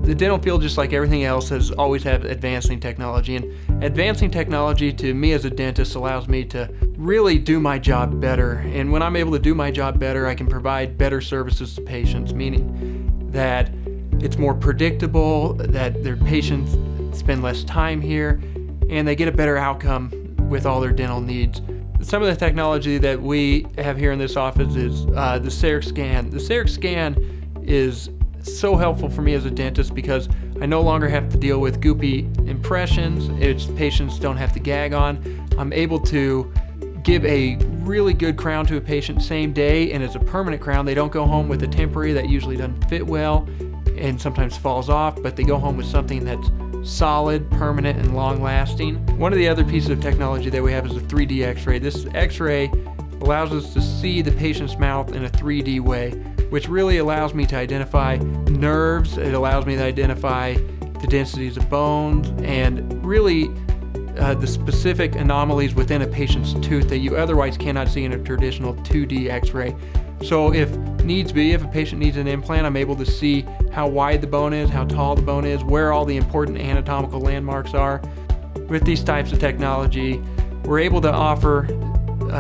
The dental field, just like everything else, has always had advancing technology, and advancing technology to me as a dentist allows me to really do my job better. And when I'm able to do my job better, I can provide better services to patients, meaning that it's more predictable, that their patients spend less time here, and they get a better outcome with all their dental needs. Some of the technology that we have here in this office is the CEREC scan. The CEREC scan is so helpful for me as a dentist because I no longer have to deal with goopy impressions. Patients don't have to gag on. I'm able to give a really good crown to a patient same day, and it's a permanent crown. They don't go home with a temporary that usually doesn't fit well and sometimes falls off, but they go home with something that's solid, permanent, and long-lasting. One of the other pieces of technology that we have is a 3D x-ray. This x-ray allows us to see the patient's mouth in a 3D way, which really allows me to identify nerves. It allows me to identify the densities of bones and really the specific anomalies within a patient's tooth that you otherwise cannot see in a traditional 2D x-ray. So if needs be, if a patient needs an implant, I'm able to see how wide the bone is, how tall the bone is, where all the important anatomical landmarks are. With these types of technology, we're able to offer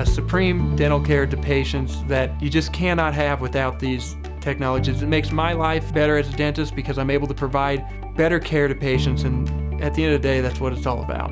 supreme dental care to patients that you just cannot have without these technologies. It makes my life better as a dentist because I'm able to provide better care to patients, and at the end of the day, that's what it's all about.